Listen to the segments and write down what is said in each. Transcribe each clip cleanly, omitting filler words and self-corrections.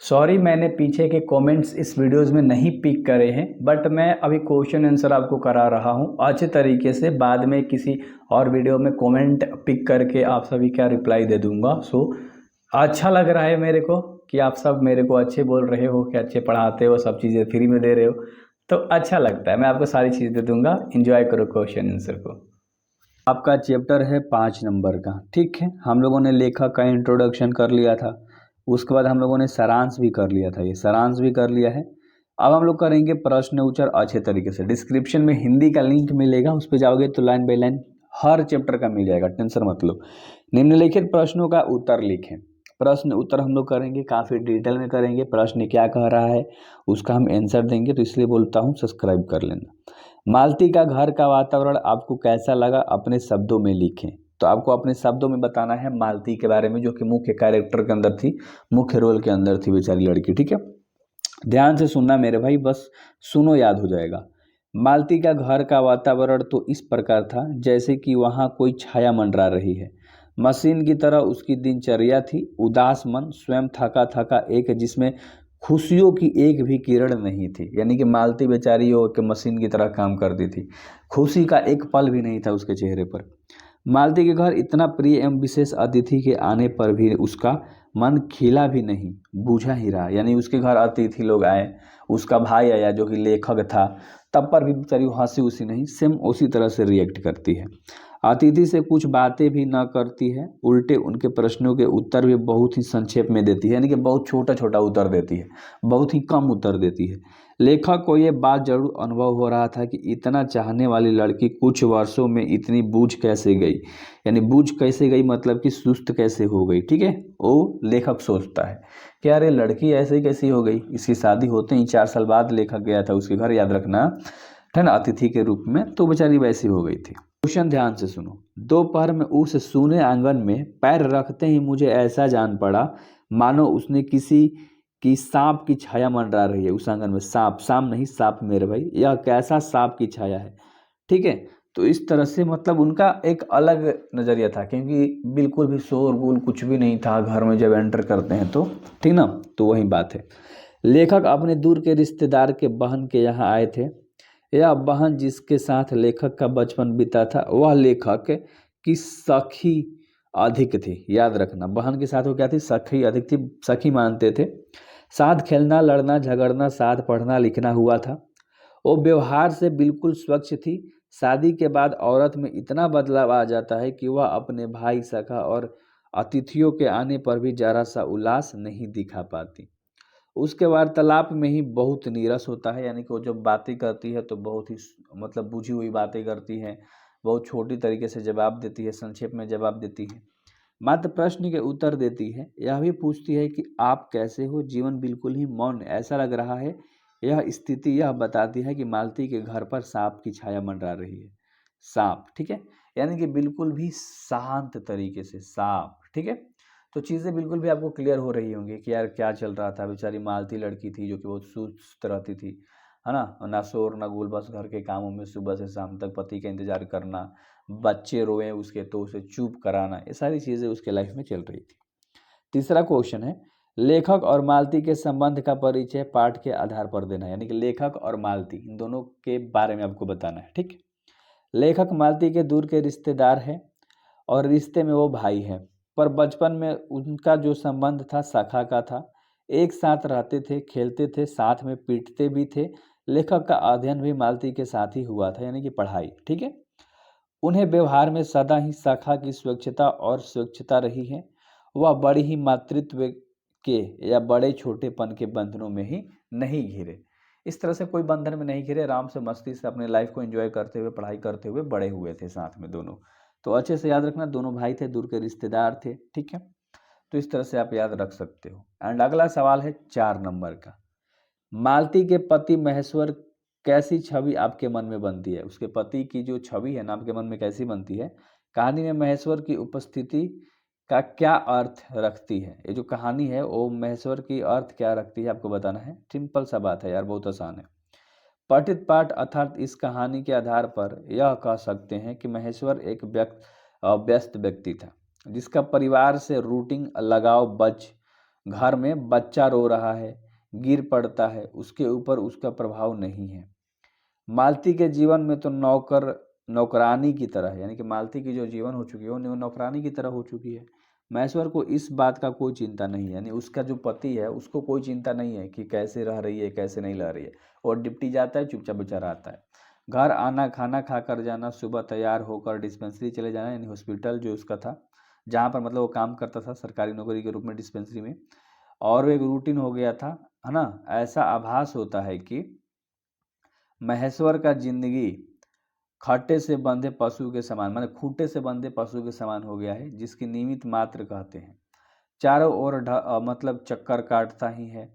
Sorry, मैंने पीछे के कमेंट्स इस वीडियोस में नहीं पिक करे हैं, बट मैं अभी क्वेश्चन आंसर आपको करा रहा हूं अच्छे तरीके से। बाद में किसी और वीडियो में कमेंट पिक करके आप सभी का रिप्लाई दे दूंगा। अच्छा लग रहा है मेरे को कि आप सब मेरे को अच्छे बोल रहे हो, कि अच्छे पढ़ाते हो, सब चीज़ें फ्री में दे रहे हो, तो अच्छा लगता है। मैं आपको सारी चीज़ दे दूंगा, इंजॉय करो क्वेश्चन आंसर को। आपका चैप्टर है 5 नंबर का, ठीक है। हम लोगों ने लेखक का इंट्रोडक्शन कर लिया था, उसके बाद हम लोगों ने सारांश भी कर लिया था, ये सारांश भी कर लिया है। अब हम लोग करेंगे प्रश्न उत्तर अच्छे तरीके से। डिस्क्रिप्शन में हिंदी का लिंक मिलेगा, उस पर जाओगे तो line by line her chapter का मिल जाएगा, टेंशन मत लो। निम्नलिखित प्रश्नों का उत्तर लिखें। प्रश्न उत्तर हम लोग करेंगे, काफ़ी डिटेल में करेंगे। प्रश्न क्या कह रहा है उसका हम आंसर देंगे, तो इसलिए बोलता हूँ सब्सक्राइब कर लेना। मालती का घर का वातावरण आपको कैसा लगा, अपने शब्दों में लिखें। तो आपको अपने शब्दों में बताना है मालती के बारे में, जो कि मुख्य कैरेक्टर के अंदर थी, मुख्य रोल के अंदर थी बेचारी लड़की, ठीक है। ध्यान से सुनना मेरे भाई, बस सुनो, याद हो जाएगा। मालती का घर का वातावरण तो इस प्रकार था जैसे कि वहाँ कोई छाया मंडरा रही है। मशीन की तरह उसकी दिनचर्या थी, उदास मन, स्वयं थका थका एक, जिसमें खुशियों की एक भी किरण नहीं थी। यानी कि मालती बेचारी हो कि मशीन की तरह काम करती थी, खुशी का एक पल भी नहीं था उसके चेहरे पर। मालती के घर इतना प्रिय एवं विशेष अतिथि के आने पर भी उसका मन खिला भी नहीं, बूझा ही रहा। यानी उसके घर अतिथि लोग आए, उसका भाई आया जो कि लेखक था, तब पर भी बेचारी हंसी उसी नहीं, सेम उसी तरह से रिएक्ट करती है। अतिथि से कुछ बातें भी न करती है, उल्टे उनके प्रश्नों के उत्तर भी बहुत ही संक्षेप में देती है। यानी कि बहुत छोटा छोटा उत्तर देती है, बहुत ही कम उत्तर देती है। लेखक को ये बात जरूर अनुभव हो रहा था कि इतना चाहने वाली लड़की कुछ वर्षों में इतनी बूझ कैसे गई। यानी बूझ कैसे गई मतलब कि सुस्त कैसे हो गई, ठीक है। वो लेखक सोचता है कि यार ये लड़की ऐसे ही कैसी हो गई। इसकी शादी होते ही 4 साल बाद लेखक गया था उसके घर, याद रखना, है ना, अतिथि के रूप में, तो बेचारी वैसी हो गई थी। क्वेश्चन ध्यान से सुनो। दोपहर में उस सूने आंगन में पैर रखते ही मुझे ऐसा जान पड़ा मानो उसने किसी की सांप की छाया मंडरा रही है उस आंगन में। सांप, सांप नहीं, सांप मेरे भाई, यह कैसा सांप की छाया है, ठीक है। तो इस तरह से मतलब उनका एक अलग नज़रिया था, क्योंकि बिल्कुल भी शोरगुल कुछ भी नहीं था घर में जब एंटर करते हैं तो, ठीक ना। तो वही बात है। लेखक अपने दूर के रिश्तेदार के बहन के यहाँ आए थे। यह बहन जिसके साथ लेखक का बचपन बीता था, वह लेखक की सखी अधिक थी। याद रखना, बहन के साथ वो क्या थी, सखी अधिक थी, सखी मानते थे। साथ खेलना, लड़ना, झगड़ना, साथ पढ़ना लिखना हुआ था। वो व्यवहार से बिल्कुल स्वच्छ थी। शादी के बाद औरत में इतना बदलाव आ जाता है कि वह अपने भाई, सखा और अतिथियों के आने पर भी जरा सा उल्लास नहीं दिखा पाती। उसके वार्तालाप में ही बहुत नीरस होता है। यानी कि वो जब बातें करती है तो बहुत ही मतलब बुझी हुई बातें करती है, बहुत छोटी तरीके से जवाब देती है, संक्षेप में जवाब देती है, मात्र प्रश्न के उत्तर देती है। यह भी पूछती है कि आप कैसे हो। जीवन बिल्कुल ही मौन ऐसा लग रहा है। यह स्थिति यह बताती है कि मालती के घर पर सांप की छाया मंडरा रही है। सांप, ठीक है, यानी कि बिल्कुल भी शांत तरीके से सांप, ठीक है। तो चीज़ें बिल्कुल भी आपको क्लियर हो रही होंगी कि यार क्या चल रहा था। बेचारी मालती लड़की थी जो कि बहुत सुस्त रहती थी, है ना, ना शोर ना गुल, बस घर के कामों में सुबह से शाम तक पति का इंतजार करना, बच्चे रोए उसके तो उसे चुप कराना, ये सारी चीज़ें उसके लाइफ में चल रही थी। तीसरा क्वेश्चन है, लेखक और मालती के संबंध का परिचय पाठ के आधार पर देना है। यानी कि लेखक और मालती, इन दोनों के बारे में आपको बताना है, ठीक। लेखक मालती के दूर के रिश्तेदार है और रिश्ते में वो भाई है, पर बचपन में उनका जो संबंध था सखा का था। एक साथ रहते थे, खेलते थे, साथ में पीटते भी थे। लेखक का अध्ययन भी मालती के साथ ही हुआ था, यानी कि पढ़ाई, ठीक है। उन्हें व्यवहार में सदा ही सखा की स्वच्छता रही है। वह बड़ी ही मातृत्व के या बड़े छोटेपन के बंधनों में ही नहीं घिरे। इस तरह से कोई बंधन में नहीं घिरे, आराम से मस्ती से अपने लाइफ को एंजॉय करते हुए, पढ़ाई करते हुए बड़े हुए थे साथ में दोनों। तो अच्छे से याद रखना, दोनों भाई थे, दूर के रिश्तेदार थे, ठीक है। तो इस तरह से आप याद रख सकते हो। एंड अगला सवाल है 4 नंबर का। मालती के पति महेश्वर कैसी छवि आपके मन में बनती है। उसके पति की जो छवि है ना आपके मन में कैसी बनती है। कहानी में महेश्वर की उपस्थिति का क्या अर्थ रखती है। ये जो कहानी है वो महेश्वर की अर्थ क्या रखती है आपको बताना है। सिंपल सा बात है यार, बहुत आसान है। पठित पाठ अर्थात इस कहानी के आधार पर यह कह सकते हैं कि महेश्वर एक व्यस्त व्यक्ति था, जिसका परिवार से रूटिंग लगाव बच घर में बच्चा रो रहा है, गिर पड़ता है, उसके ऊपर उसका प्रभाव नहीं है। मालती के जीवन में तो नौकरानी की तरह है, यानी कि मालती की जो जीवन हो चुकी है वो नौकरानी की तरह हो चुकी है। महेश्वर को इस बात का कोई चिंता नहीं है, यानी उसका जो पति है उसको कोई चिंता नहीं है कि कैसे रह रही है कैसे नहीं रह रही है। और डिप्टी जाता है, चुपचाप बेचारा आता है, घर आना, खाना खाकर जाना, सुबह तैयार होकर डिस्पेंसरी चले जाना, यानी हॉस्पिटल जो उसका था जहाँ पर मतलब वो काम करता था सरकारी नौकरी के रूप में डिस्पेंसरी में, और वो एक रूटीन हो गया था, है ना। ऐसा आभास होता है कि महेश्वर का जिंदगी खट्टे से बंधे पशु के समान, माने खूंटे से बंधे पशु के समान हो गया है, जिसकी निमित्त मात्र कहते हैं। चारों ओर मतलब चक्कर काटता ही है।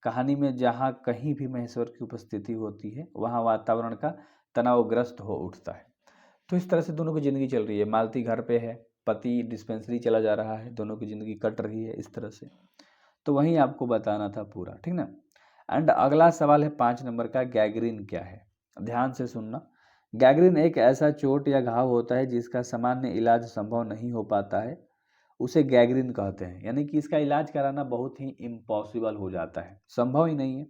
कहानी में जहाँ कहीं भी महेश्वर की उपस्थिति होती है वहाँ वातावरण का तनावग्रस्त हो उठता है। तो इस तरह से दोनों की ज़िंदगी चल रही है। मालती घर पे है, पति डिस्पेंसरी चला जा रहा है, दोनों की ज़िंदगी कट रही है इस तरह से। तो वहीं आपको बताना था पूरा, ठीक ना। एंड अगला सवाल है 5 नंबर का, गैंग्रीन क्या है। ध्यान से सुनना। गैंग्रीन एक ऐसा चोट या घाव होता है जिसका सामान्य इलाज संभव नहीं हो पाता है, उसे गैंग्रीन कहते हैं। यानी कि इसका इलाज कराना बहुत ही इम्पॉसिबल हो जाता है, संभव ही नहीं है।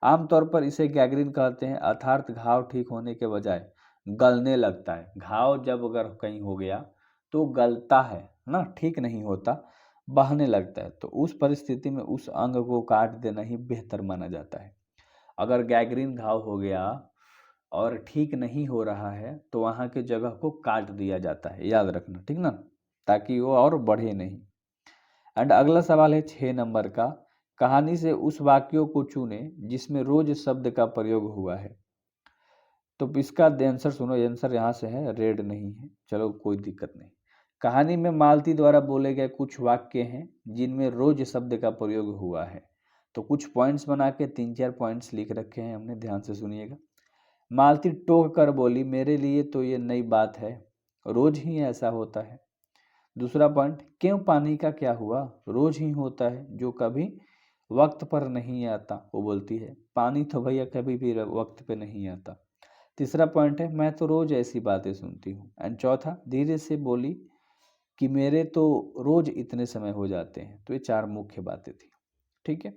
आमतौर पर इसे गैंग्रीन कहते हैं, अर्थात घाव ठीक होने के बजाय गलने लगता है। घाव जब अगर कहीं हो गया तो गलता है ना, ठीक नहीं होता, बहने लगता है। तो उस परिस्थिति में उस अंग को काट देना ही बेहतर माना जाता है। अगर गैंग्रीन घाव हो गया और ठीक नहीं हो रहा है तो वहाँ की जगह को काट दिया जाता है, याद रखना, ठीक ना, ताकि वो और बढ़े नहीं। एंड अगला सवाल है 6 नंबर का, कहानी से उस वाक्यों को चुने जिसमें रोज शब्द का प्रयोग हुआ है। तो इसका आंसर सुनो, आंसर यहाँ से है, रेड नहीं है, चलो कोई दिक्कत नहीं। कहानी में मालती द्वारा बोले गए कुछ वाक्य हैं जिनमें रोज शब्द का प्रयोग हुआ है। तो कुछ पॉइंट्स बना के 3-4 पॉइंट्स लिख रखे हैं हमने, ध्यान से सुनिएगा। मालती टोक कर बोली, मेरे लिए तो ये नई बात है, रोज ही ऐसा होता है। दूसरा पॉइंट, क्यों पानी का क्या हुआ, रोज ही होता है, जो कभी वक्त पर नहीं आता। वो बोलती है पानी तो भैया कभी भी वक्त पे नहीं आता। तीसरा पॉइंट है, मैं तो रोज ऐसी बातें सुनती हूँ। एंड चौथा, धीरे से बोली कि मेरे तो रोज इतने समय हो जाते हैं। तो ये 4 मुख्य बातें थी, ठीक है।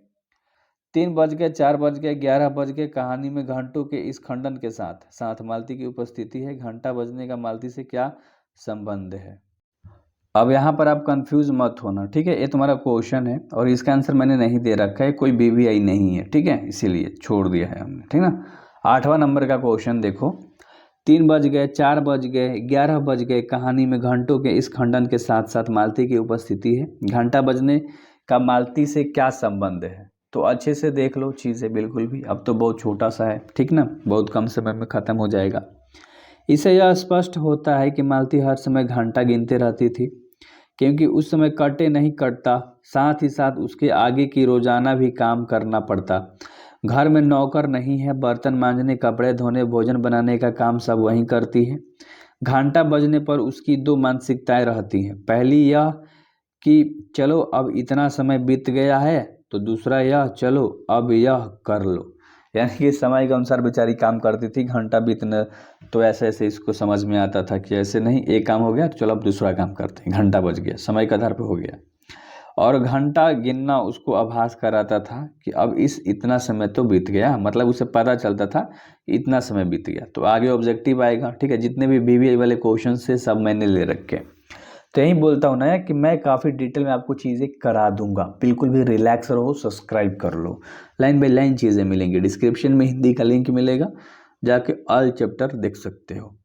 3 बज गए, 4 बज गए, 11 बज गए। कहानी में घंटों के इस खंडन के साथ साथ मालती की उपस्थिति है। घंटा बजने का मालती से क्या संबंध है। अब यहाँ पर आप कंफ्यूज मत होना, ठीक है। ये तुम्हारा क्वेश्चन है और इसका आंसर मैंने नहीं दे रखा है, कोई BVI नहीं है, ठीक है, इसीलिए छोड़ दिया है हमने, ठीक ना। 8वां नंबर का क्वेश्चन देखो, 3 बज गए, 4 बज गए, 11 बज गए। कहानी में घंटों के इस खंडन के साथ साथ मालती की उपस्थिति है। घंटा बजने का मालती से क्या संबंध है। तो अच्छे से देख लो चीज़ें, बिल्कुल भी, अब तो बहुत छोटा सा है, ठीक ना, बहुत कम समय में ख़त्म हो जाएगा। इससे यह स्पष्ट होता है कि मालती हर समय घंटा गिनते रहती थी, क्योंकि उस समय कटे नहीं कटता, साथ ही साथ उसके आगे की रोजाना भी काम करना पड़ता। घर में नौकर नहीं है, बर्तन मांजने, कपड़े धोने, भोजन बनाने का काम सब वही करती है। घंटा बजने पर उसकी 2 मानसिकताएं रहती हैं। पहली यह कि चलो अब इतना समय बीत गया है, तो दूसरा यह, चलो अब यह कर लो। यानी कि समय के अनुसार बेचारी काम करती थी। घंटा बीतने तो ऐसे ऐसे इसको समझ में आता था कि ऐसे नहीं, एक काम हो गया तो चलो अब दूसरा काम करते हैं, घंटा बज गया, समय के आधार पर हो गया। और घंटा गिनना उसको आभास कराता था कि अब इतना समय तो बीत गया, मतलब उसे पता चलता था कि इतना समय बीत गया। तो आगे ऑब्जेक्टिव आएगा, ठीक है। जितने भी BVI वाले क्वेश्चन से सब मैंने ले रखे। तो यही बोलता हूँ ना कि मैं काफ़ी डिटेल में आपको चीज़ें करा दूंगा, बिल्कुल भी रिलैक्स रहो, सब्सक्राइब कर लो। लाइन बाय लाइन चीज़ें मिलेंगी, डिस्क्रिप्शन में हिंदी का लिंक मिलेगा, जाके ऑल चैप्टर देख सकते हो।